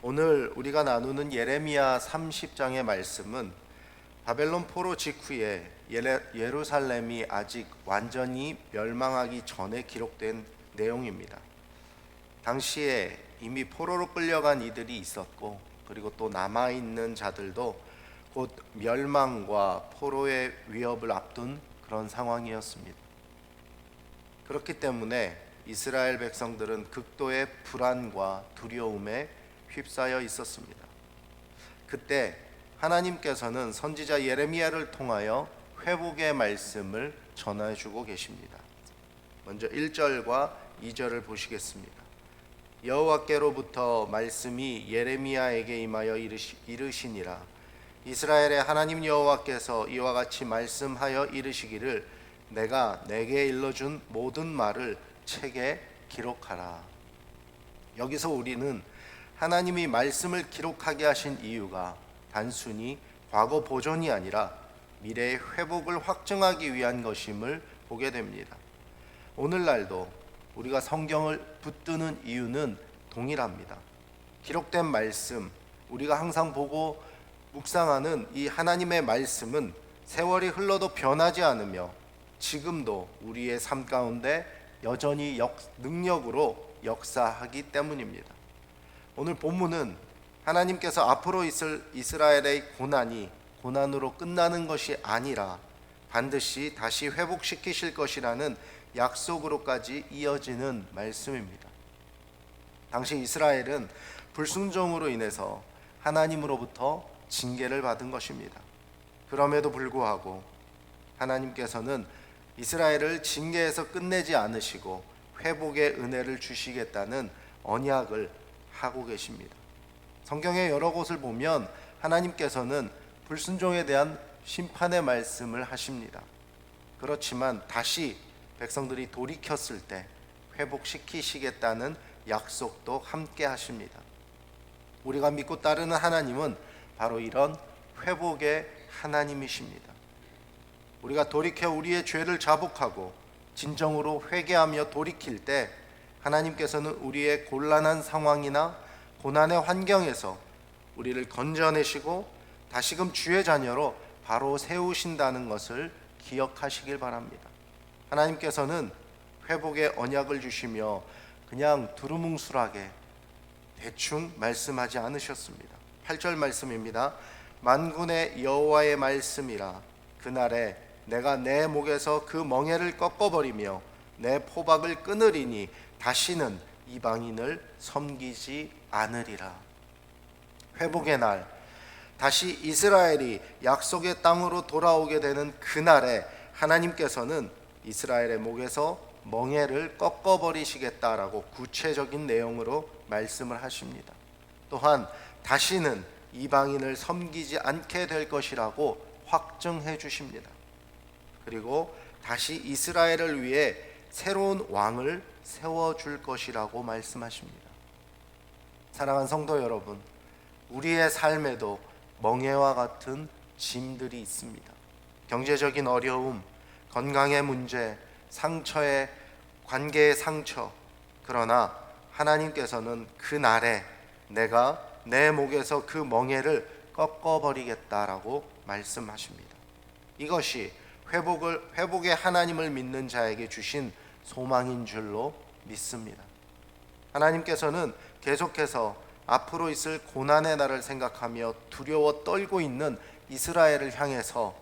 오늘 우리가 나누는 예레미야 30장의 말씀은 바벨론 포로 직후에 예루살렘이 아직 완전히 멸망하기 전에 기록된 내용입니다. 당시에 이미 포로로 끌려간 이들이 있었고, 그리고 또 남아있는 자들도 곧 멸망과 포로의 위협을 앞둔 그런 상황이었습니다. 그렇기 때문에 이스라엘 백성들은 극도의 불안과 두려움에 휩싸여 있었습니다. 그때 하나님께서는 선지자 예레미야를 통하여 회복의 말씀을 전해주고 계십니다. 먼저 1절과 2절을 보시겠습니다. 여호와께로부터 말씀이 예레미야에게 임하여 이르시니라. 이스라엘의 하나님 여호와께서 이와 같이 말씀하여 이르시기를 내가 내게 일러준 모든 말을 책에 기록하라. 여기서 우리는 하나님이 말씀을 기록하게 하신 이유가 단순히 과거 보존이 아니라 미래의 회복을 확증하기 위한 것임을 보게 됩니다. 오늘날도 우리가 성경을 붙드는 이유는 동일합니다. 기록된 말씀, 우리가 항상 보고 묵상하는 이 하나님의 말씀은 세월이 흘러도 변하지 않으며 지금도 우리의 삶 가운데 여전히 능력으로 역사하기 때문입니다. 오늘 본문은 하나님께서 앞으로 있을 이스라엘의 고난이 고난으로 끝나는 것이 아니라 반드시 다시 회복시키실 것이라는 약속으로까지 이어지는 말씀입니다. 당시 이스라엘은 불순종으로 인해서 하나님으로부터 징계를 받은 것입니다. 그럼에도 불구하고 하나님께서는 이스라엘을 징계에서 끝내지 않으시고 회복의 은혜를 주시겠다는 언약을 하고 계십니다. 성경의 여러 곳을 보면 하나님께서는 불순종에 대한 심판의 말씀을 하십니다. 그렇지만 다시 백성들이 돌이켰을 때 회복시키시겠다는 약속도 함께 하십니다. 우리가 믿고 따르는 하나님은 바로 이런 회복의 하나님이십니다. 우리가 돌이켜 우리의 죄를 자복하고 진정으로 회개하며 돌이킬 때 하나님께서는 우리의 곤란한 상황이나 고난의 환경에서 우리를 건져내시고 다시금 주의 자녀로 바로 세우신다는 것을 기억하시길 바랍니다. 하나님께서는 회복의 언약을 주시며 그냥 두루뭉술하게 대충 말씀하지 않으셨습니다. 8절 말씀입니다. 만군의 여호와의 말씀이라. 그날에 내가 내 목에서 그 멍에를 꺾어버리며 내 포박을 끊으리니 다시는 이방인을 섬기지 않으리라. 회복의 날, 다시 이스라엘이 약속의 땅으로 돌아오게 되는 그날에 하나님께서는 이스라엘의 목에서 멍에를 꺾어버리시겠다라고 구체적인 내용으로 말씀을 하십니다. 또한 다시는 이방인을 섬기지 않게 될 것이라고 확증해 주십니다. 그리고 다시 이스라엘을 위해 새로운 왕을 세워줄 것이라고 말씀하십니다. 사랑하는 성도 여러분, 우리의 삶에도 멍에와 같은 짐들이 있습니다. 경제적인 어려움, 건강의 문제, 상처의 관계의 상처. 그러나 하나님께서는 그 날에 내가 내 목에서 그 멍에를 꺾어버리겠다라고 말씀하십니다. 이것이 회복의 하나님을 믿는 자에게 주신 소망인 줄로 믿습니다. 하나님께서는 계속해서 앞으로 있을 고난의 날을 생각하며 두려워 떨고 있는 이스라엘을 향해서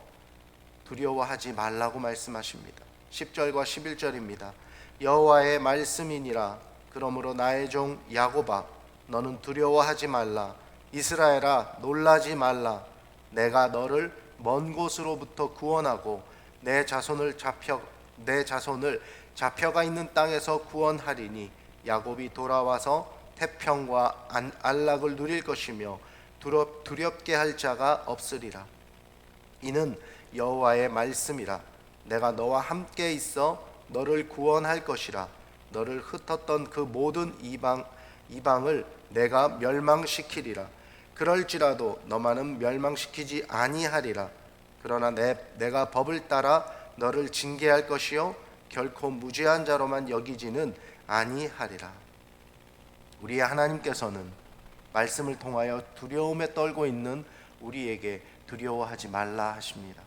두려워하지 말라고 말씀하십니다. 10절과 11절입니다. 여호와의 말씀이니라. 그러므로 나의 종 야곱아, 너는 두려워하지 말라. 이스라엘아, 놀라지 말라. 내가 너를 먼 곳으로부터 구원하고 내 자손을 잡혀가 있는 땅에서 구원하리니 야곱이 돌아와서 태평과 안락을 누릴 것이며 두렵게 할 자가 없으리라. 이는 여호와의 말씀이라. 내가 너와 함께 있어 너를 구원할 것이라. 너를 흩었던 그 모든 이방을 내가 멸망시키리라. 그럴지라도 너만은 멸망시키지 아니하리라. 그러나 내가 법을 따라 너를 징계할 것이요 결코 무죄한 자로만 여기지는 아니하리라. 우리의 하나님께서는 말씀을 통하여 두려움에 떨고 있는 우리에게 두려워하지 말라 하십니다.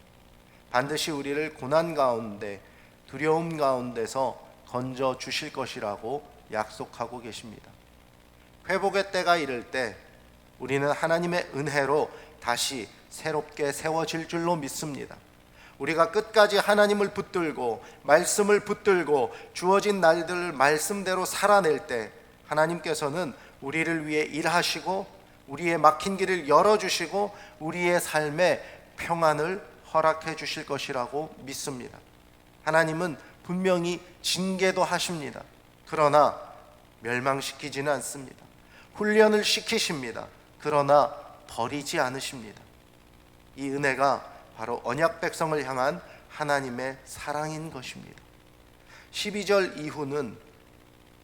반드시 우리를 고난 가운데, 두려움 가운데서 건져 주실 것이라고 약속하고 계십니다. 회복의 때가 이를 때 우리는 하나님의 은혜로 다시 새롭게 세워질 줄로 믿습니다. 우리가 끝까지 하나님을 붙들고 말씀을 붙들고 주어진 날들을 말씀대로 살아낼 때 하나님께서는 우리를 위해 일하시고 우리의 막힌 길을 열어주시고 우리의 삶에 평안을 허락해 주실 것이라고 믿습니다. 하나님은 분명히 징계도 하십니다. 그러나 멸망시키지는 않습니다. 훈련을 시키십니다. 그러나 버리지 않으십니다. 이 은혜가 바로 언약 백성을 향한 하나님의 사랑인 것입니다. 12절 이후는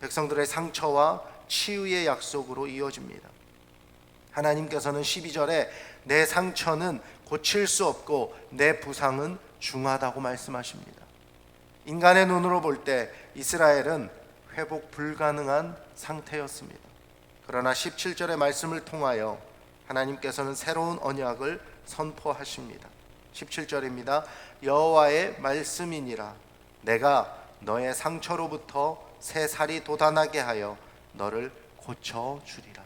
백성들의 상처와 치유의 약속으로 이어집니다. 하나님께서는 12절에 내 상처는 고칠 수 없고 내 부상은 중하다고 말씀하십니다. 인간의 눈으로 볼 때 이스라엘은 회복 불가능한 상태였습니다. 그러나 17절의 말씀을 통하여 하나님께서는 새로운 언약을 선포하십니다. 17절입니다. 여호와의 말씀이니라 내가 너의 상처로부터 새 살이 돋아나게 하여 너를 고쳐주리라.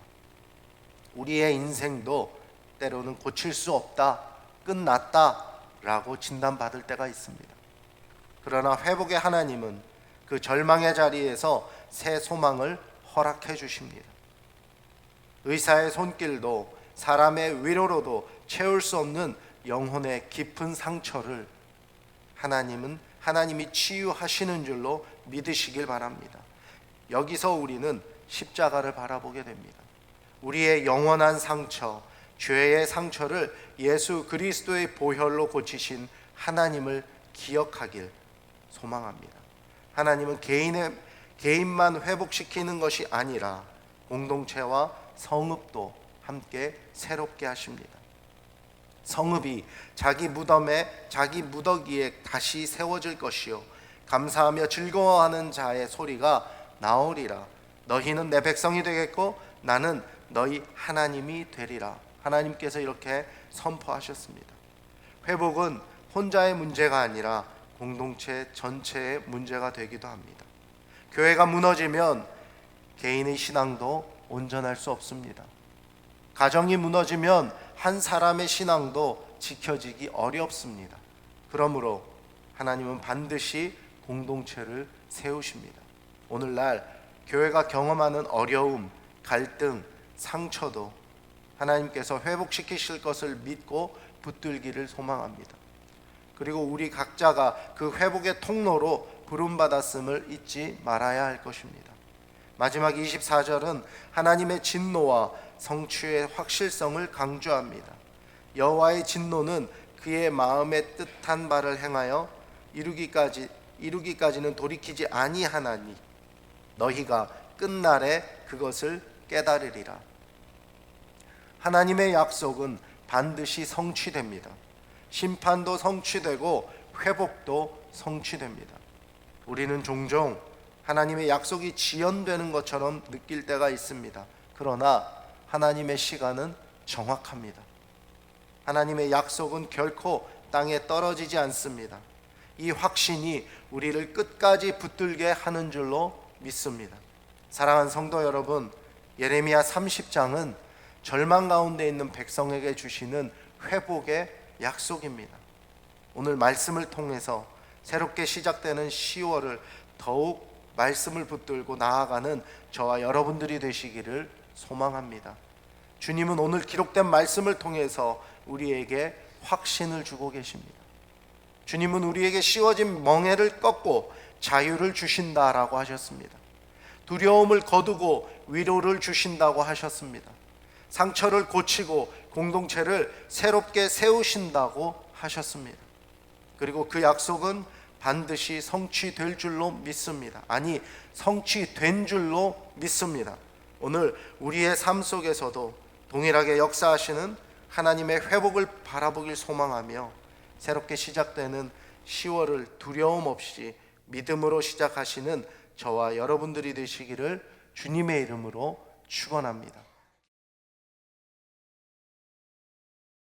우리의 인생도 때로는 고칠 수 없다, 끝났다 라고 진단받을 때가 있습니다. 그러나 회복의 하나님은 그 절망의 자리에서 새 소망을 허락해 주십니다. 의사의 손길도 사람의 위로로도 채울 수 없는 영혼의 깊은 상처를 하나님이 치유하시는 줄로 믿으시길 바랍니다. 여기서 우리는 십자가를 바라보게 됩니다. 우리의 영원한 상처, 죄의 상처를 예수 그리스도의 보혈로 고치신 하나님을 기억하길 소망합니다. 하나님은 개인만 회복시키는 것이 아니라 공동체와 성읍도 함께 새롭게 하십니다. 성읍이 자기 무덤에 자기 무더기에 다시 세워질 것이요 감사하며 즐거워하는 자의 소리가 나오리라. 너희는 내 백성이 되겠고 나는 너희 하나님이 되리라. 하나님께서 이렇게 선포하셨습니다. 회복은 혼자의 문제가 아니라 공동체 전체의 문제가 되기도 합니다. 교회가 무너지면 개인의 신앙도 온전할 수 없습니다. 가정이 무너지면 한 사람의 신앙도 지켜지기 어렵습니다. 그러므로 하나님은 반드시 공동체를 세우십니다. 오늘날 교회가 경험하는 어려움, 갈등, 상처도 하나님께서 회복시키실 것을 믿고 붙들기를 소망합니다. 그리고 우리 각자가 그 회복의 통로로 부름받았음을 잊지 말아야 할 것입니다. 마지막 24절은 하나님의 진노와 성취의 확실성을 강조합니다. 여호와의 진노는 그의 마음에 뜻한 바를 행하여 이루기까지는 돌이키지 아니하나니 너희가 끝날에 그것을 깨달으리라. 하나님의 약속은 반드시 성취됩니다. 심판도 성취되고 회복도 성취됩니다. 우리는 종종 하나님의 약속이 지연되는 것처럼 느낄 때가 있습니다. 그러나 하나님의 시간은 정확합니다. 하나님의 약속은 결코 땅에 떨어지지 않습니다. 이 확신이 우리를 끝까지 붙들게 하는 줄로 믿습니다. 사랑하는 성도 여러분, 예레미야 30장은 절망 가운데 있는 백성에게 주시는 회복의 약속입니다. 오늘 말씀을 통해서 새롭게 시작되는 10월을 더욱 말씀을 붙들고 나아가는 저와 여러분들이 되시기를 소망합니다. 주님은 오늘 기록된 말씀을 통해서 우리에게 확신을 주고 계십니다. 주님은 우리에게 씌워진 멍에를 꺾고 자유를 주신다라고 하셨습니다. 두려움을 거두고 위로를 주신다고 하셨습니다. 상처를 고치고 공동체를 새롭게 세우신다고 하셨습니다. 그리고 그 약속은 반드시 성취될 줄로 믿습니다. 아니, 성취된 줄로 믿습니다. 오늘 우리의 삶 속에서도 동일하게 역사하시는 하나님의 회복을 바라보길 소망하며 새롭게 시작되는 10월을 두려움 없이 믿음으로 시작하시는 저와 여러분들이 되시기를 주님의 이름으로 축원합니다.